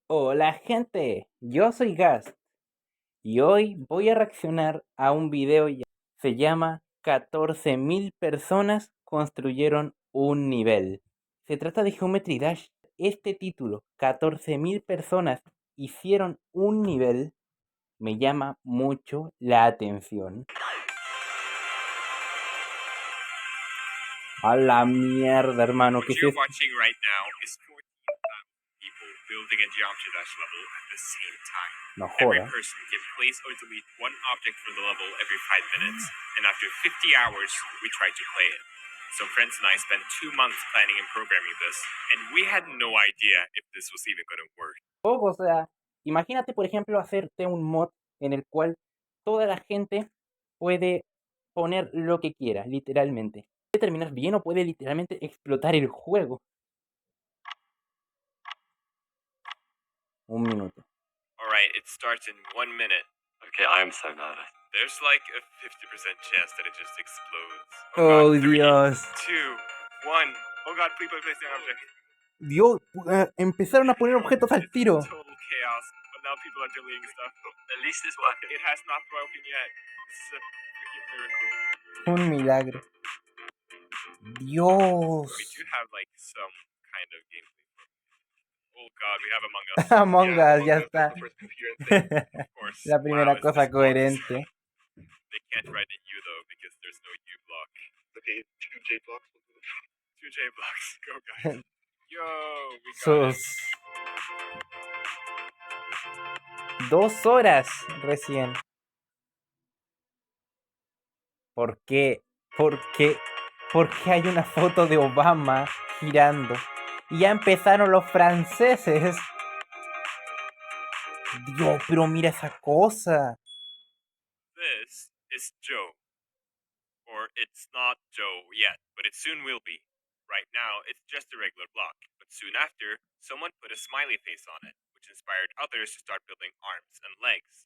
Hola gente, yo soy Gast y hoy voy a reaccionar a un video se llama 14.000 personas construyeron un nivel. Se trata de Geometry Dash. Este título, 14.000 personas hicieron un nivel, me llama mucho la atención. A la mierda, hermano, ¿qué es esto? Building a geometry dash level at the same time. No Every joda. person can place or delete one object from the level every 5 minutes, and after 50 hours, we tried to play it. Some friends and I spent 2 months planning and programming this, and we had no idea if this was even going to work. O sea, imagínate, por ejemplo, hacerte un mod en el cual toda la gente puede poner lo que quiera, literalmente. Puede terminar bien o puede literalmente explotar el juego. Un minuto. Alright, it starts in 1 minute. Okay, I am so nervous. There's like a 50% chance that it just explodes. Oh, God, 3, Dios. 2, 1. Oh god, please place the object. Dios, empezaron a poner objetos al tiro. Total chaos, but now people are deleting stuff. At least it's working. It has not broken yet. This is a freaking miracle. Un milagro. We Dios. do have like some kind of gameplay. Oh god, we have Among Us. Among Us, ya está. Of course. La primera Wow, cosa this coherente. They can't write a U though because there's no U block. Okay, 2J blocks. 2J blocks. Go guys. Yo, we got Sus it. 2 horas recién. ¿Por qué? ¿Por qué? ¿Por qué hay una foto de Obama girando? Y ya empezaron los franceses. Dios, pero mira esa cosa. This is Joe. Or it's not Joe yet, but it soon will be. Right now, it's just a regular block, but soon after, someone put a smiley face on it, which inspired others to start building arms and legs.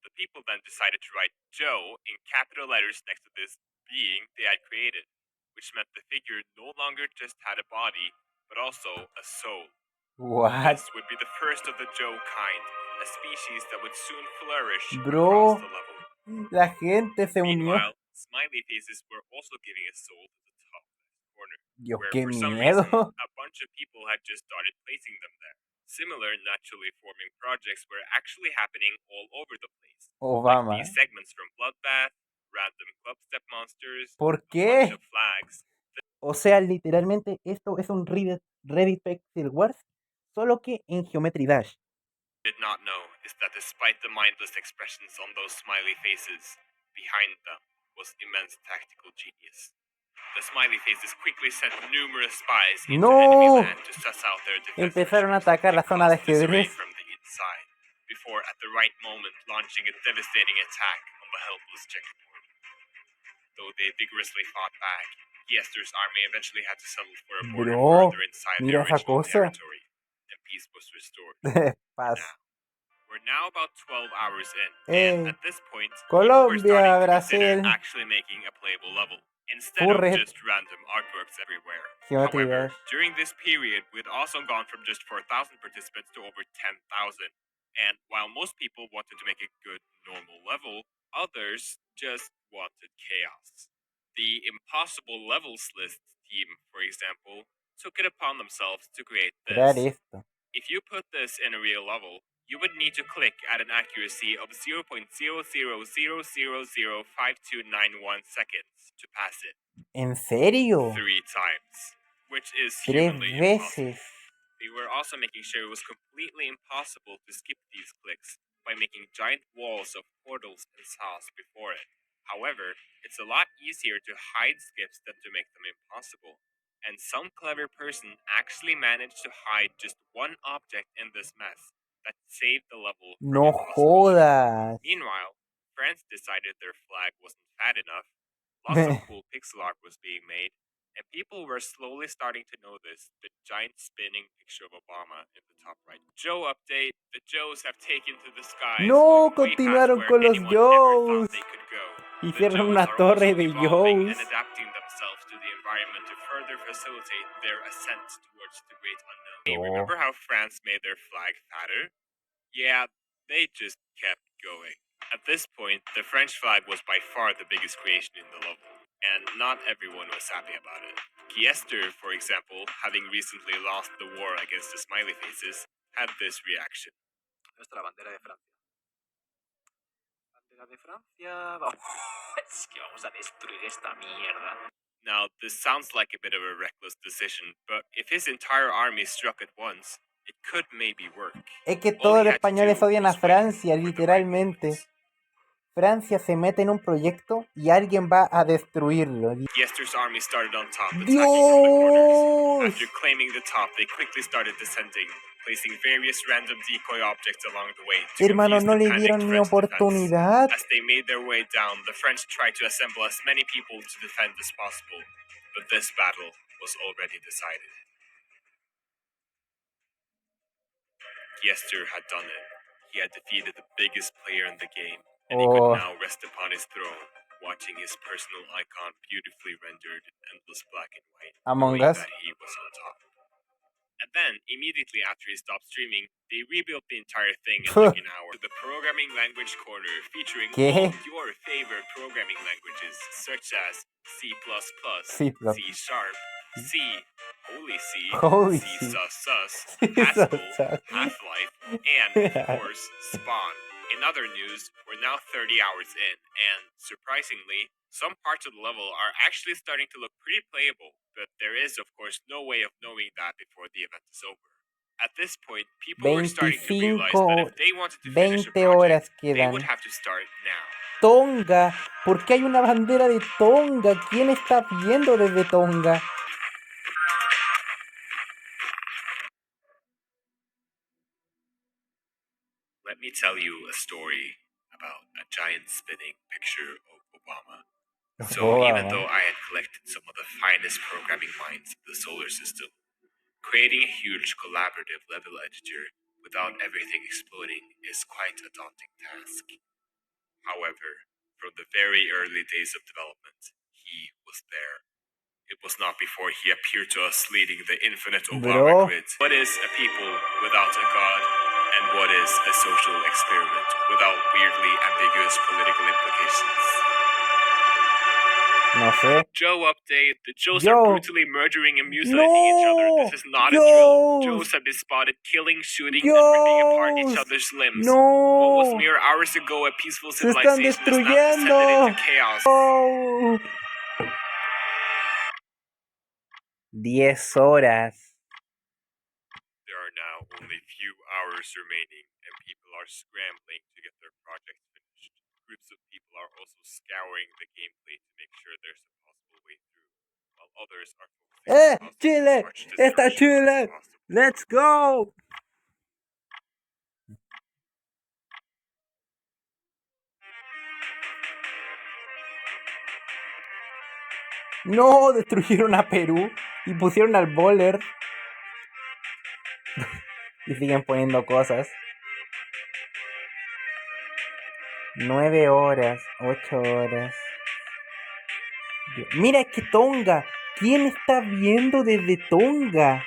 The people then decided to write Joe in capital letters next to this being they had created, which meant the figure no longer just had a body, but also a soul. What? This would be the first of the Joe kind, a species that would soon flourish Bro, across the level. la gente se unió. Meanwhile, smiley faces were also giving a soul to the top left corner, Dios, where qué for some miedo. reason, a bunch of people had just started placing them there. Similar naturally forming projects were actually happening all over the place. Obama. Like these segments from Bloodbath, random club step monsters, ¿Por a bunch qué? of flags. O sea, literalmente esto es un Reddit Pixel Wars, solo que en Geometry Dash. Did not know is that despite the mindless expressions on those smiley faces, behind them was immense tactical genius. The smiley faces quickly sent numerous spies into enemy land to suss out their defense Empezaron a measures atacar la and zona de cause disarray ajedrez. from the inside, before at the right moment launching a devastating attack on the helpless checkerboard. Though they vigorously fought back, Yester's army eventually had to settle for a border Bro, further inside mira their esa original cosa. territory, and peace was restored. Paz. We're now about 12 hours in, and Hey, at this point, Colombia, people were starting to Brasil. consider actually making a playable level, instead of Furret. just random artworks everywhere. Geometry However, Dash. during this period, we'd also gone from just 4,000 participants to over 10,000. And while most people wanted to make a good, normal level, others just wanted chaos. The Impossible Levels List team, for example, took it upon themselves to create Crear this. esto. If you put this in a real level, you would need to click at an accuracy of 0.00005291 seconds to pass it. ¿En serio? 3 times, which is 3 humanly veces. impossible. They were also making sure it was completely impossible to skip these clicks by making giant walls of portals and saws before it. However, it's a lot easier to hide skips than to make them impossible. And some clever person actually managed to hide just one object in this mess that saved the level from No impossibility. jodas. Meanwhile, France decided their flag wasn't fat enough. Lots of cool pixel art was being made, and people were slowly starting to notice the giant spinning picture of Obama in the top right. Joe update: the Joes have taken to the skies. No, way past continuaron where con los anyone ever thought Joes. they could go. The Hicieron Joes una are torre also de evolving Joes. and adapting themselves to the environment to further further facilitate their ascent towards the great unknown. Hey, remember how France made their flag fatter? Yeah, they just kept going. At this point, the French flag was by far the biggest creation in the level, and not everyone was happy about it. Giester, for example, having recently lost the war against the smiley faces, had this reaction. Nuestra bandera de Francia. Bandera de Francia. Es que vamos a destruir esta mierda. Now, this sounds like a bit of a reckless decision, but if his entire army struck at once, it could maybe work. Es que All todos he los had to españoles do odian a was wait Francia, for the right literalmente. moments. Francia se mete en un proyecto y alguien va a destruirlo. Giester's army started on top, attacking from the corners. ¡Dios! After claiming the top, they quickly started descending, placing various random decoy objects along the way to Hermano, confuse no the le panicked dieron ni French defense. oportunidad. As they made their way down, the French tried to assemble as many people to defend as possible, but this battle was already decided. Giester had done it. He had defeated the biggest player in the game, and he could now rest upon his throne, watching his personal icon beautifully rendered in endless black and white, Among knowing Us. that he was on top. And then, immediately after he stopped streaming, they rebuilt the entire thing in like an hour. The programming language corner, featuring ¿Qué? all of your favorite programming languages, such as C++, C++. C Sharp, C, Holy C, Holy C C. Sus, C Haskell, sus. Half-Life, and, of course, Spawn. In other news, we're now 30 hours in, and, surprisingly, some parts of the level are actually starting to look pretty playable, but there is, of course, no way of knowing that before the event is over. At this point, people were starting to realize that if they wanted to finish a 20 horas project, they would quedan. have to start now. Tonga. ¿Por qué hay una bandera de Tonga? ¿Quién está viendo desde Tonga? Let me tell you a story about a giant spinning picture of Obama. So even though I had collected some of the finest programming minds of the solar system, creating a huge collaborative level editor without everything exploding is quite a daunting task. However, from the very early days of development, he was there. It was not before he appeared to us leading the infinite Obama grid. What is a people without a god? And what is a social experiment without weirdly ambiguous political implications? No sé. Joe update. The Joes Yo. are brutally murdering and mutilating each other. This is not a drill. Joes have been spotted killing, shooting, and ripping apart each other's limbs. What was No. mere hours ago a peaceful Se están civilization is now destruyendo. descended into chaos. Oh. 10 horas. There are now only few hours remaining, and people are scrambling to get their project finished. Groups of people are also scouring the gameplay to make sure there's a possible way through, while others are focusing on causing Chile. as much Está destruction Chile. as possible. Let's go. No, destruyeron a Perú y pusieron al bowler. Y siguen poniendo cosas. 9 horas, 8 horas. Mira, es que Tonga. ¿Quién está viendo desde Tonga?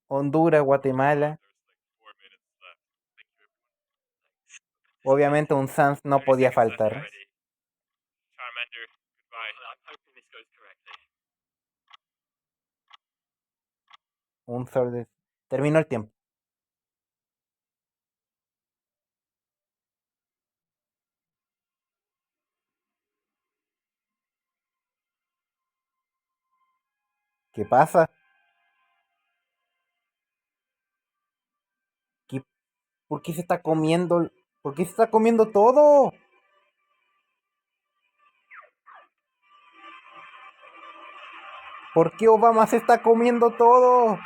Honduras, Guatemala. Obviamente un Sans no podía faltar. Charmander, goodbye. I'm hoping this goes correctly. Un sol de... Terminó el tiempo. ¿Qué pasa? ¿Por qué se está comiendo? ¿Por qué se está comiendo todo? ¿Por qué Obama se está comiendo todo?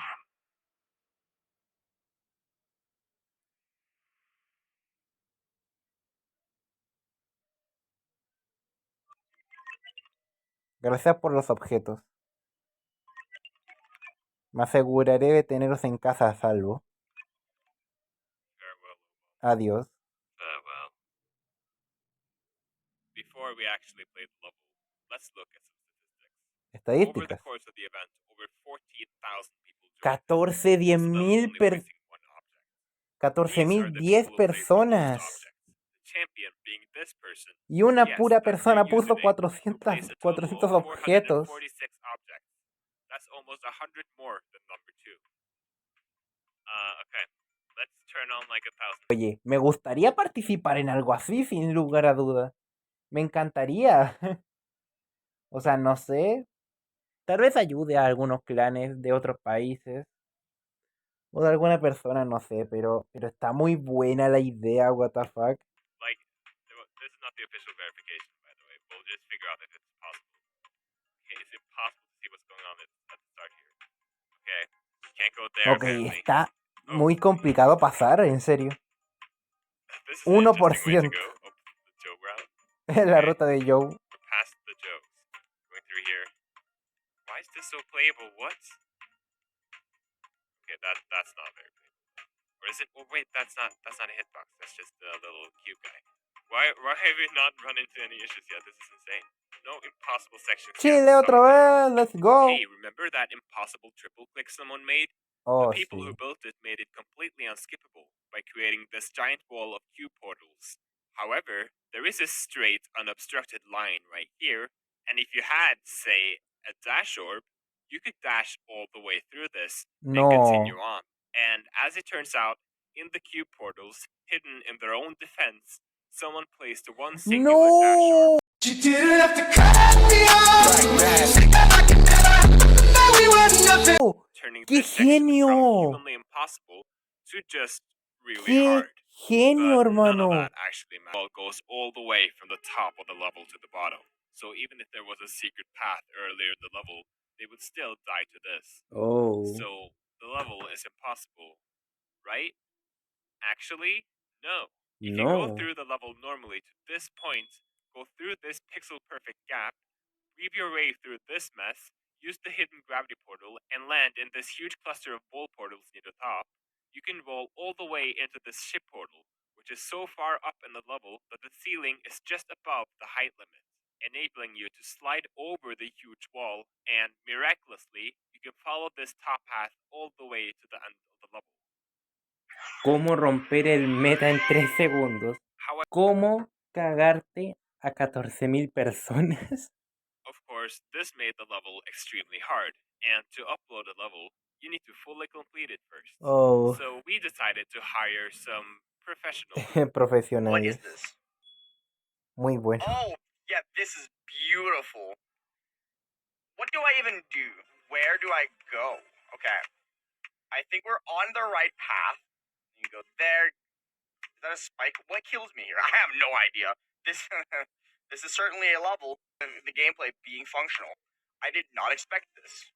Gracias por los objetos. Me aseguraré de tenerlos en casa a salvo. Farewell. Adiós. Farewell. Before we actually play the level, let's look at some statistics. Over the Estadísticas. course of the event, over 14,000 people joined. 14, 10 most of them mil only placing one object. 14.000, These are the 10 people who place the most personas. objects. The champion being this person. Y una Yes, pura that's their persona puso username, who 400, placed a total 400 of objetos. 446 objects. That's almost 100 more than number 2. Okay. Let's turn on like 1,000. Oye, me gustaría participar en algo así, sin lugar a duda. Me encantaría. O sea, no sé. Tal vez ayude a algunos clanes de otros países. O de alguna persona, no sé. Pero está muy buena la idea, what the fuck. Like, this is not the official verification, by the way. We'll just figure out if it's possible. Okay, is it possible to see what's going on at the start here? Okay, can't go there, Ok, apparently. está Oh. muy complicado pasar, en serio. This is an interesting way to 1%. go. Oh, the Joe route. La Okay. ruta de Joe. We're past the Joes. Going through here. Why is this so playable? What? Okay, that's not very playable. Or is it? Oh wait, that's not a hitbox. That's just a little cube guy. Why have we not run into any issues yet? This is insane. No impossible sections here. Chile otra vez, let's go. Hey, remember that impossible triple click someone made? Oh, The people sí. who built it made it completely unskippable by creating this giant wall of cube portals. However, there is a straight, unobstructed line right here, and if you had, say, a dash orb, you could dash all the way through this and continue on. And as it turns out, in the cube portals, hidden in their own defense, someone placed one singular dash orb. You didn't have to cut me off. I can never know we were nothing. Turning ¡Qué this section genio! from humanly impossible to just really ¡Qué hard. genio, But none of hermano! that actually matters. It goes all the way from the top of the level to the bottom. So even if there was a secret path earlier in the level, they would still die to this. Oh. So the level is impossible, right? Actually, no. If you go No. through the level normally to this point, go through this pixel perfect gap, weave your way through this mess, use the hidden gravity portal, and land in this huge cluster of ball portals near the top, you can roll all the way into this ship portal, which is so far up in the level that the ceiling is just above the height limit, enabling you to slide over the huge wall, and miraculously, you can follow this top path all the way to the end of the level. ¿Cómo romper el meta en 3 segundos? However, ¿Cómo cagarte a 14.000 personas? of course, this made the level extremely hard, and to upload a level, you need to fully complete it first. Oh. So we decided to hire some professionals. Profesionales. What is this? Muy bueno. Oh, yeah, this is beautiful. What do I even do? Where do I go? Okay. I think we're on the right path. You go there. Is that a spike? What kills me here? I have no idea. This this is certainly a level. The gameplay being functional. I did not expect this.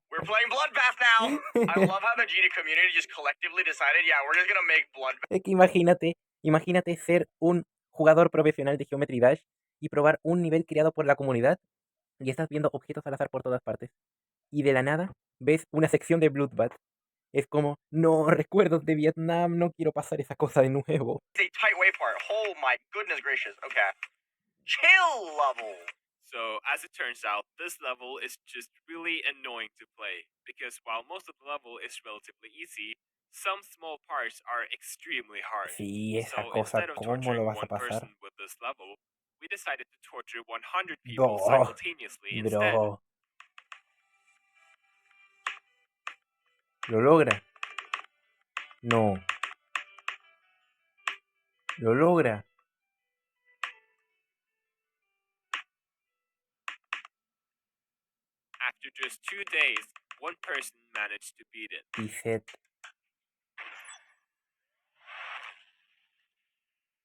We're playing Bloodbath now. I love how the GD community just collectively decided, yeah, we're just gonna make Bloodbath. Es que imagínate ser un jugador profesional de Geometry Dash y probar un nivel creado por la comunidad y estás viendo objetos al azar por todas partes. Y de la nada ves una sección de Bloodbath. Es como, no, recuerdos de Vietnam, no quiero pasar esa cosa de nuevo. It's a tight way part. Oh my goodness gracious. Okay. Chill level. So, as it turns out, this level is just really annoying to play, because while most of the level is relatively easy, some small parts are extremely hard. Sí, esa So, cosa, instead of ¿cómo torturing lo vas a one person pasar? with this level, we decided to torture 100 people Bro, simultaneously instead. bro. ¿Lo logra? No. ¿Lo logra? After just 2 days, one person managed to beat it. Reset.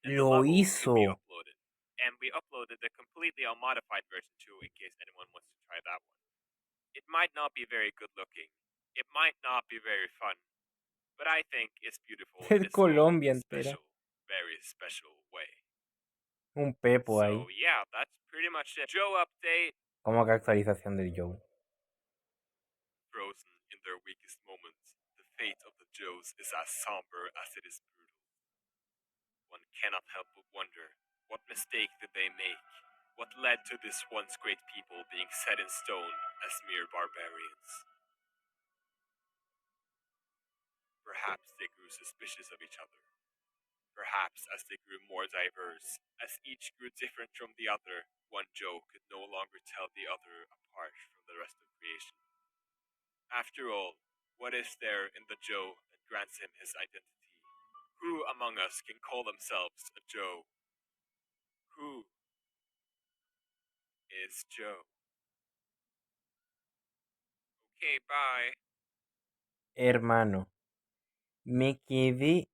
And the Lo level hizo. can be uploaded. And we uploaded the completely unmodified version too, in case anyone wants to try that one. It might not be very good looking. It might not be very fun. But I think it's beautiful in Es its own Colombia entera. special, very special way. Un pepo ahí. So yeah, that's pretty much it. Joe update. Como que actualización del Joe. Frozen in their weakest moments, the fate of the Joes is as somber as it is brutal. One cannot help but wonder What mistake did they make? What led to this once great people being set in stone as mere barbarians? Perhaps they grew suspicious of each other. Perhaps as they grew more diverse, as each grew different from the other, one Joe could no longer tell the other apart from the rest of creation. After all, what is there in the Joe that grants him his identity? Who among us can call themselves a Joe? Who is Joe? Okay, bye. Hermano, me quedé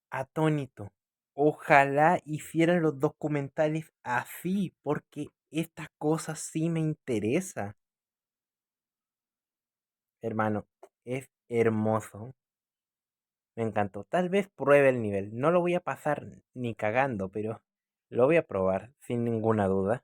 atónito. Ojalá hicieran los documentales así, porque estas cosas sí me interesan. Hermano, es hermoso. Me encantó. Tal vez pruebe el nivel. No lo voy a pasar ni cagando, pero lo voy a probar sin ninguna duda.